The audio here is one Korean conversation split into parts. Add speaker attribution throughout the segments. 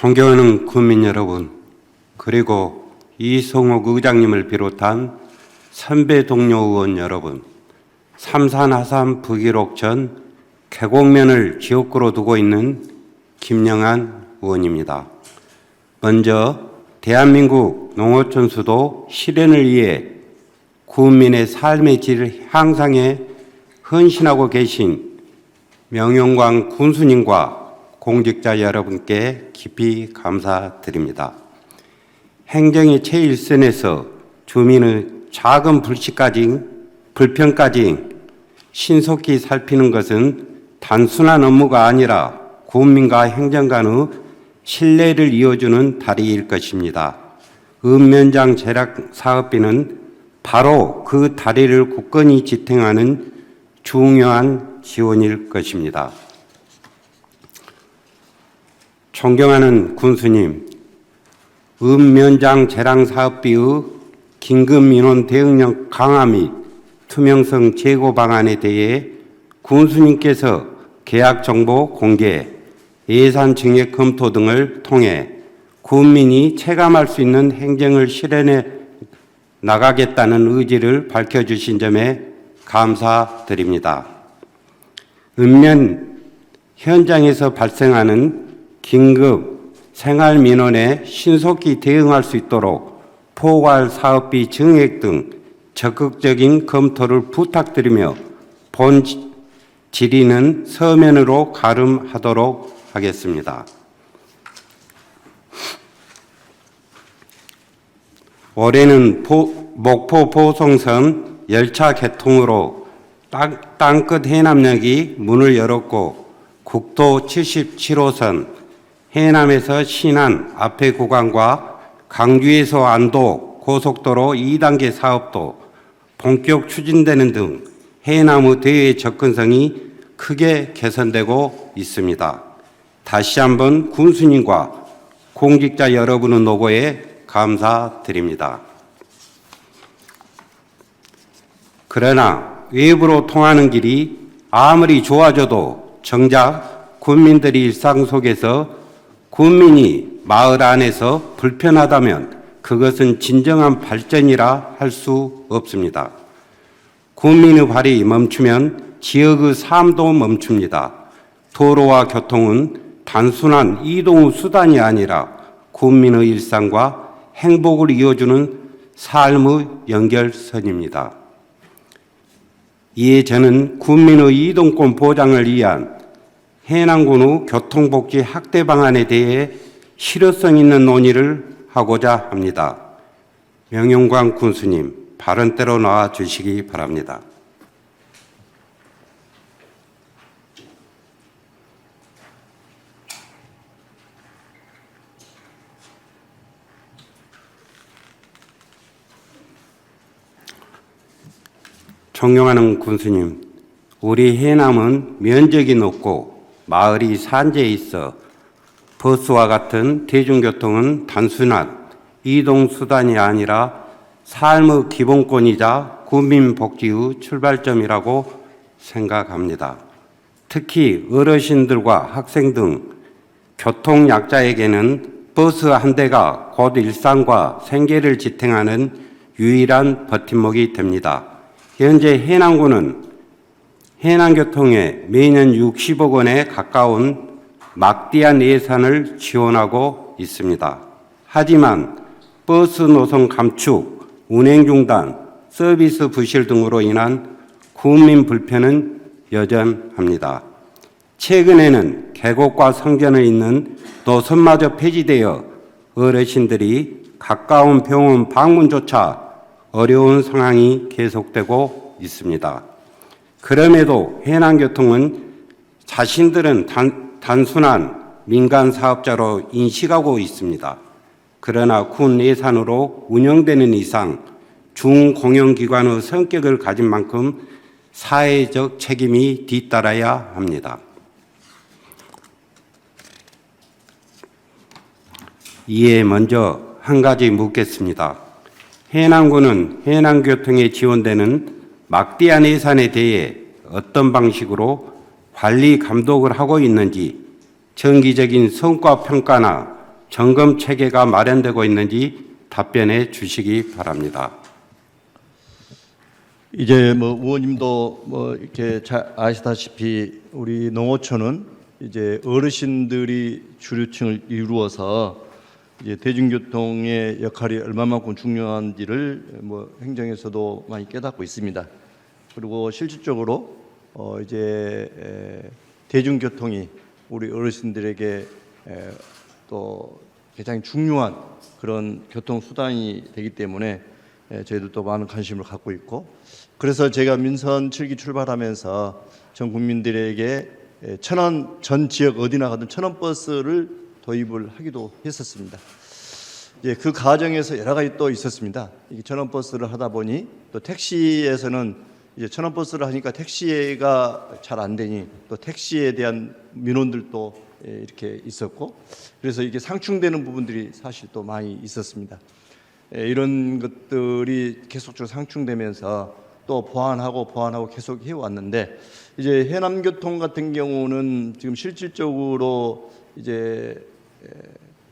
Speaker 1: 존경하는 국민 여러분, 그리고 이성욱 의장님을 비롯한 선배 동료 의원 여러분, 삼산 하산 부기록 전 계곡면을 지역구로 두고 있는 김영한 의원입니다. 먼저 대한민국 농어촌 수도 실현을 위해 국민의 삶의 질 향상에 헌신하고 계신 명영광 군수님과 공직자 여러분께 깊이 감사드립니다. 행정의 최일선에서 주민의 작은 불편까지 신속히 살피는 것은 단순한 업무가 아니라 국민과 행정관의 신뢰를 이어주는 다리일 것입니다. 읍면장 재락 사업비는 바로 그 다리를 굳건히 지탱하는 중요한 지원일 것입니다. 존경하는 군수님, 읍면장 재랑 사업비의 긴급민원 대응력 강화 및 투명성 제고 방안에 대해 군수님께서 계약 정보 공개, 예산 증액 검토 등을 통해 국민이 체감할 수 있는 행정을 실현해 나가겠다는 의지를 밝혀주신 점에 감사드립니다. 읍면 현장에서 발생하는 긴급 생활민원에 신속히 대응할 수 있도록 포괄 사업비 증액 등 적극적인 검토를 부탁드리며 본 질의는 서면으로 가름하도록 하겠습니다. 올해는 목포 보송선 열차 개통으로 땅끝 해남역이 문을 열었고 국도 77호선 해남에서 신안 앞에 구간과 강주에서 안도 고속도로 2단계 사업도 본격 추진되는 등 해남의 대외 접근성이 크게 개선되고 있습니다. 다시 한번 군수님과 공직자 여러분의 노고에 감사드립니다. 그러나 외부로 통하는 길이 아무리 좋아져도 정작 국민들의 일상 속에서 국민이 마을 안에서 불편하다면 그것은 진정한 발전이라 할 수 없습니다. 국민의 발이 멈추면 지역의 삶도 멈춥니다. 도로와 교통은 단순한 이동의 수단이 아니라 국민의 일상과 행복을 이어주는 삶의 연결선입니다. 이에 저는 국민의 이동권 보장을 위한 해남군의 교통복지 확대 방안에 대해 실효성 있는 논의를 하고자 합니다. 명영광 군수님, 발언대로 나와 주시기 바랍니다. 존경하는 군수님, 우리 해남은 면적이 높고 마을이 산지에 있어 버스와 같은 대중교통은 단순한 이동수단이 아니라 삶의 기본권이자 국민복지의 출발점이라고 생각합니다. 특히 어르신들과 학생 등 교통약자에게는 버스 한 대가 곧 일상과 생계를 지탱하는 유일한 버팀목이 됩니다. 현재 해남군은 해남교통에 매년 60억 원에 가까운 막대한 예산을 지원하고 있습니다. 하지만 버스 노선 감축, 운행 중단, 서비스 부실 등으로 인한 국민 불편은 여전합니다. 최근에는 계곡과 성전에 있는 노선마저 폐지되어 어르신들이 가까운 병원 방문조차 어려운 상황이 계속되고 있습니다. 그럼에도 해남교통은 자신들은 단순한 민간 사업자로 인식하고 있습니다. 그러나 군 예산으로 운영되는 이상 중공영기관의 성격을 가진 만큼 사회적 책임이 뒤따라야 합니다. 이에 먼저 한 가지 묻겠습니다. 해남군은 해남교통에 지원되는 막대한 예산에 대해 어떤 방식으로 관리 감독을 하고 있는지 정기적인 성과 평가나 점검 체계가 마련되고 있는지 답변해 주시기 바랍니다.
Speaker 2: 이제 의원님도 이렇게 잘 아시다시피 우리 농어촌은 이제 어르신들이 주류층을 이루어서 이제 대중교통의 역할이 얼마만큼 중요한지를 행정에서도 많이 깨닫고 있습니다. 그리고 실질적으로 이제 대중교통이 우리 어르신들에게 또 굉장히 중요한 그런 교통 수단이 되기 때문에 저희들도 많은 관심을 갖고 있고, 그래서 제가 민선 7기 출발하면서 전 국민들에게 천원, 전 지역 어디나 가든 천원 버스를 도입을 하기도 했었습니다. 그 과정에서 여러 가지 또 있었습니다. 이게 천원 버스를 하다 보니 또 택시에서는 이제 천원 버스를 하니까 택시가 잘 안 되니 또 택시에 대한 민원들도 이렇게 있었고, 그래서 이게 상충되는 부분들이 사실 또 많이 있었습니다. 이런 것들이 계속적으로 상충되면서 또 보완하고 계속 해왔는데, 이제 해남교통 같은 경우는 지금 실질적으로 이제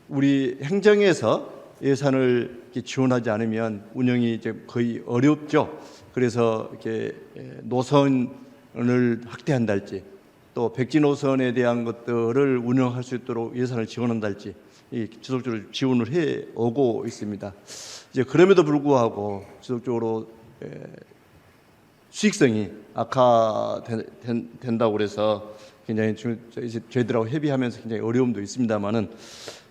Speaker 2: 우리 행정에서 예산을 지원하지 않으면 운영이 이제 거의 어렵죠. 그래서 이렇게 노선을 확대한달지, 또 백지 노선에 대한 것들을 운영할 수 있도록 예산을 지원한달지 지속적으로 지원을 해 오고 있습니다. 이제 그럼에도 불구하고 지속적으로 수익성이 악화된다고 그래서 굉장히 저희들하고 협의하면서 굉장히 어려움도 있습니다만은,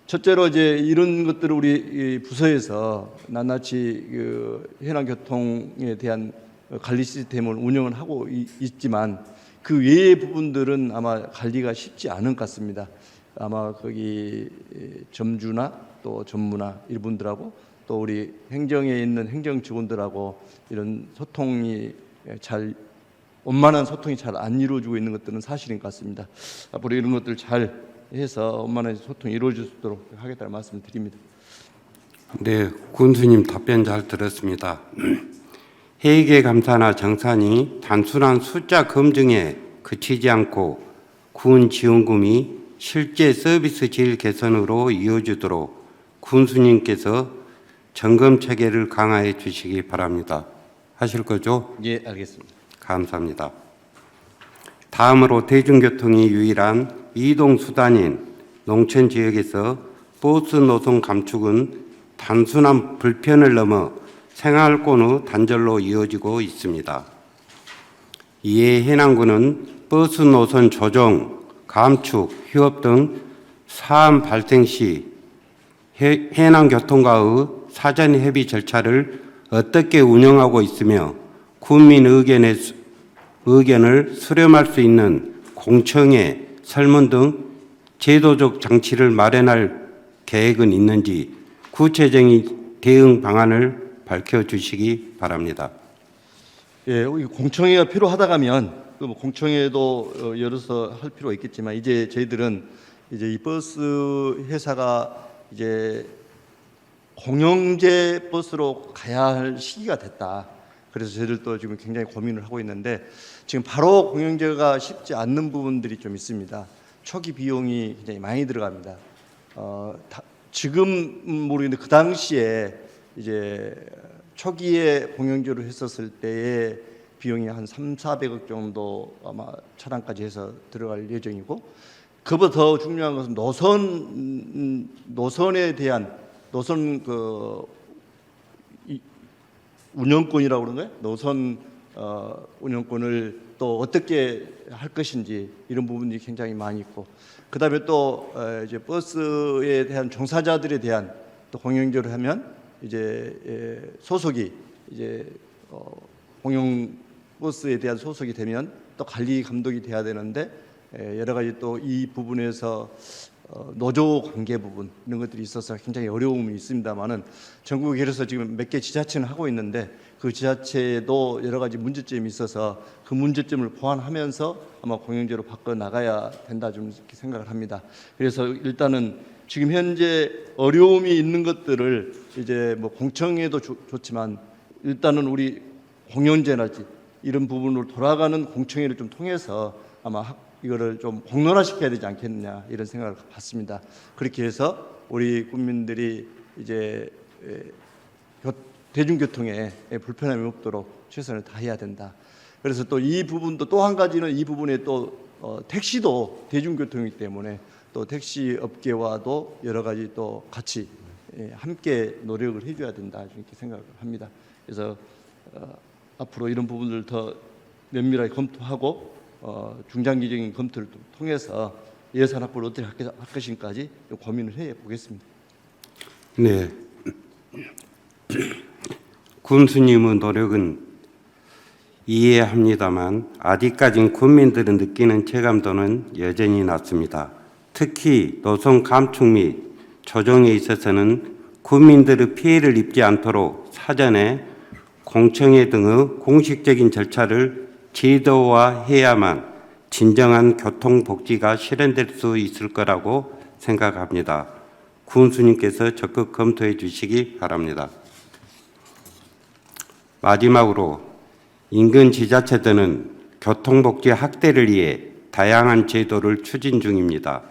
Speaker 2: 첫째로 이제 이런 것들을 우리 부서에서 낱낱이 해남교통에 대한 관리 시스템을 운영을 하고 있지만 그 외의 부분들은 아마 관리가 쉽지 않은 것 같습니다. 아마 거기 점주나 또 전무나 이분들하고 또 우리 행정에 있는 행정 직원들하고 이런 소통이 원만한 소통이 잘 안 이루어지고 있는 것들은 사실인 것 같습니다. 앞으로 이런 것들 잘 해서 원만한 소통이 이루어질 수 있도록 하겠다는 말씀을 드립니다.
Speaker 1: 네, 군수님 답변 잘 들었습니다. 회계 감사나 정산이 단순한 숫자 검증에 그치지 않고 군 지원금이 실제 서비스 질 개선으로 이어지도록 군수님께서 점검 체계를 강화해 주시기 바랍니다. 하실 거죠?
Speaker 2: 예, 알겠습니다.
Speaker 1: 감사합니다. 다음으로 대중교통이 유일한 이동수단인 농촌 지역에서 버스 노선 감축은 단순한 불편을 넘어 생활권의 단절로 이어지고 있습니다. 이에 해남군은 버스 노선 조정, 감축, 휴업 등 사안 발생 시 해남교통과의 사전 협의 절차를 어떻게 운영하고 있으며 국민 의견을 수렴할 수 있는 공청회, 설문 등 제도적 장치를 마련할 계획은 있는지 구체적인 대응 방안을 밝혀주시기 바랍니다.
Speaker 2: 예, 공청회가 필요하다면 공청회도 열어서 할 필요가 있겠지만, 이제 저희들은 이제 이 버스 회사가 이제 공영제 버스로 가야 할 시기가 됐다. 그래서 저희들도 지금 굉장히 고민을 하고 있는데, 지금 바로 공영제가 쉽지 않는 부분들이 좀 있습니다. 초기 비용이 굉장히 많이 들어갑니다. 지금 모르겠는데 그 당시에 이제 초기에 공영제로 했었을 때의 비용이 한 300~400억 정도 아마 차량까지 해서 들어갈 예정이고, 그보다 더 중요한 것은 노선에 대한 노선 운영권이라고 그러는 거예요. 노선 운영권을 또 어떻게 할 것인지 이런 부분이 굉장히 많이 있고, 그다음에 또 이제 버스에 대한 종사자들에 대한 또 공영제로 하면 이제 소속이 이제 공영 버스에 대한 소속이 되면 또 관리 감독이 돼야 되는데, 여러 가지 또 이 부분에서 노조 관계 부분 이런 것들이 있어서 굉장히 어려움이 있습니다만은, 전국에 그래서 지금 몇 개 지자체는 하고 있는데 그 지자체도 여러 가지 문제점이 있어서 그 문제점을 보완하면서 아마 공영제로 바꿔 나가야 된다 좀 이렇게 생각을 합니다. 그래서 일단은 지금 현재 어려움이 있는 것들을 이제 공청회도 좋지만 일단은 우리 공영제랄지 이런 부분으로 돌아가는 공청회를 좀 통해서 아마 이거를 좀 공론화시켜야 되지 않겠느냐 이런 생각을 받습니다. 그렇게 해서 우리 국민들이 이제 대중교통에 불편함이 없도록 최선을 다해야 된다. 그래서 또 이 부분도 또 한 가지는 이 부분에 또 택시도 대중교통이기 때문에 또 택시 업계와도 여러 가지 또 같이 함께 노력을 해줘야 된다 이렇게 생각을 합니다. 그래서 앞으로 이런 부분을 더 면밀하게 검토하고 중장기적인 검토를 통해서 예산 확보를 어떻게 할 것인가까지 고민을 해 보겠습니다.
Speaker 1: 네. 군수님의 노력은 이해합니다만 아직까진 국민들은 느끼는 체감도는 여전히 낮습니다. 특히 노선 감축 및 조정에 있어서는 국민들의 피해를 입지 않도록 사전에 공청회 등의 공식적인 절차를 제도화해야만 진정한 교통복지가 실현될 수 있을 거라고 생각합니다. 군수님께서 적극 검토해 주시기 바랍니다. 마지막으로 인근 지자체들은 교통복지 확대를 위해 다양한 제도를 추진 중입니다.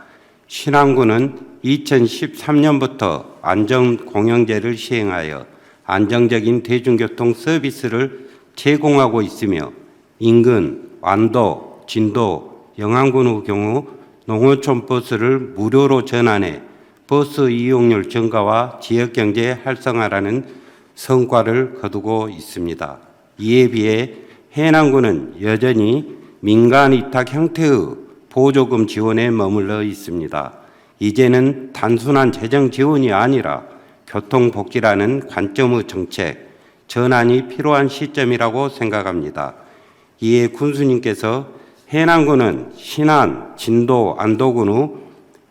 Speaker 1: 신안군은 2013년부터 안전공영제를 시행하여 안정적인 대중교통 서비스를 제공하고 있으며 인근, 완도, 진도, 영안군의 경우 농어촌 버스를 무료로 전환해 버스 이용률 증가와 지역경제 활성화라는 성과를 거두고 있습니다. 이에 비해 해남군은 여전히 민간 위탁 형태의 보조금 지원에 머물러 있습니다. 이제는 단순한 재정 지원이 아니라 교통복지라는 관점의 정책, 전환이 필요한 시점이라고 생각합니다. 이에 군수님께서 해남군은 신안, 진도, 안도군의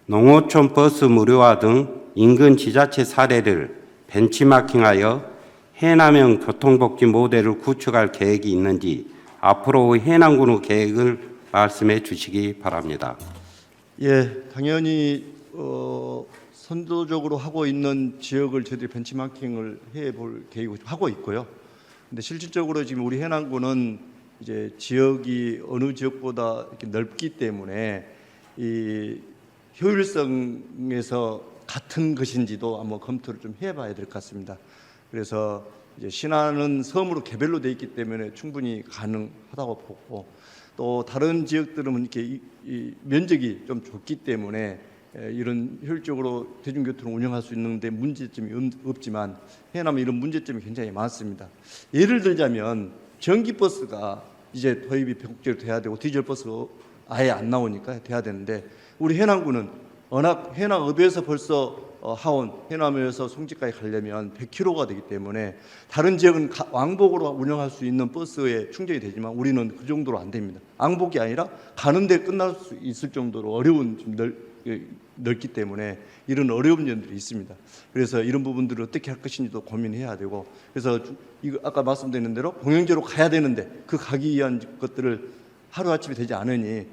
Speaker 1: 농어촌 버스 무료화 등 인근 지자체 사례를 벤치마킹하여 해남형 교통복지 모델을 구축할 계획이 있는지 앞으로의 해남군의 계획을 말씀해 주시기 바랍니다.
Speaker 2: 예, 당연히 선도적으로 하고 있는 지역을 저희들이 벤치마킹을 해볼 계획을 하고 있고요. 근데 실질적으로 지금 우리 해남군은 이제 지역이 어느 지역보다 이렇게 넓기 때문에 이 효율성에서 같은 것인지도 한번 검토를 좀 해봐야 될 것 같습니다. 그래서 이제 신안은 섬으로 개별로 돼 있기 때문에 충분히 가능하다고 보고 또 다른 지역들은 이렇게 이 면적이 좀 좁기 때문에 이런 효율적으로 대중교통을 운영할 수 있는데 문제점이 없지만 해남은 이런 문제점이 굉장히 많습니다. 예를 들자면 전기버스가 이제 도입이 본격적으로 돼야 되고 디젤버스가 아예 안 나오니까 돼야 되는데 우리 해남군은 워낙 해남읍에서 벌써 하원, 해남에서 송지까지 가려면 100km가 되기 때문에 다른 지역은 왕복으로 운영할 수 있는 버스에 충전이 되지만 우리는 그 정도로 안 됩니다. 왕복이 아니라 가는데 끝날 수 있을 정도로 어려운 넓기 때문에 이런 어려운 점들이 있습니다. 그래서 이런 부분들을 어떻게 할 것인지도 고민해야 되고 그래서 이거 아까 말씀드린 대로 공영제로 가야 되는데 그 가기 위한 것들을 하루아침에 되지 않으니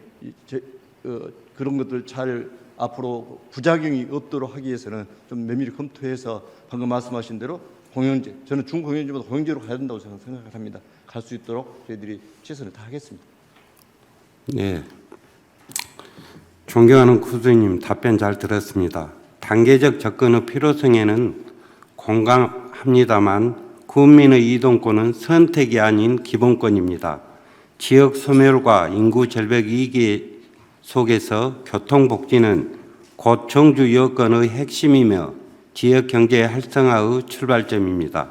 Speaker 2: 그런 것들 잘 앞으로 부작용이 없도록 하기 위해서는 좀 면밀히 검토해서 방금 말씀하신 대로 공영제, 저는 중공영제보다 공영제로 가야 된다고 생각을 합니다. 갈 수 있도록 저희들이 최선을 다하겠습니다.
Speaker 1: 네, 존경하는 군수님 답변 잘 들었습니다. 단계적 접근의 필요성에는 공감합니다만 국민의 이동권은 선택이 아닌 기본권입니다. 지역 소멸과 인구 절벽 위기 속에서 교통복지는 곧 정주 여건의 핵심이며 지역 경제 활성화의 출발점입니다.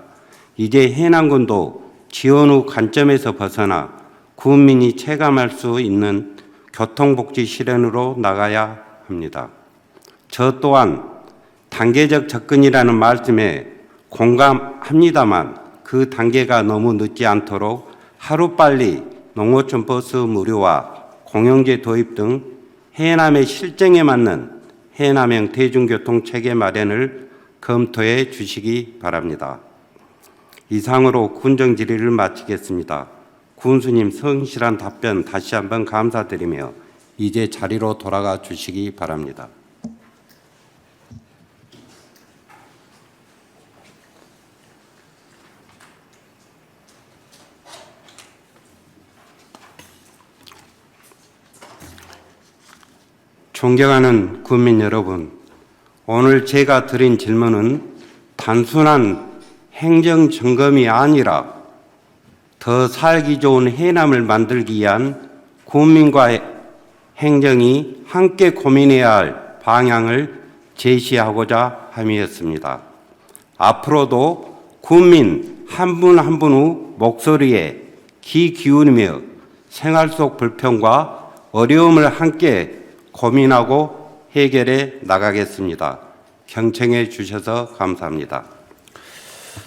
Speaker 1: 이제 해남군도 지원 후 관점에서 벗어나 국민이 체감할 수 있는 교통복지 실현으로 나가야 합니다. 저 또한 단계적 접근이라는 말씀에 공감합니다만 그 단계가 너무 늦지 않도록 하루빨리 농어촌 버스 무료화, 공영제 도입 등 해남의 실정에 맞는 해남형 대중교통 체계 마련을 검토해 주시기 바랍니다. 이상으로 군정 질의를 마치겠습니다. 군수님 성실한 답변 다시 한번 감사드리며 이제 자리로 돌아가 주시기 바랍니다. 존경하는 국민 여러분, 오늘 제가 드린 질문은 단순한 행정 점검이 아니라 더 살기 좋은 해남을 만들기 위한 국민과 행정이 함께 고민해야 할 방향을 제시하고자 함이었습니다. 앞으로도 국민 한 분 한 분의 목소리에 귀 기울이며 생활 속 불평과 어려움을 함께 고민하고 해결해 나가겠습니다. 경청해 주셔서 감사합니다.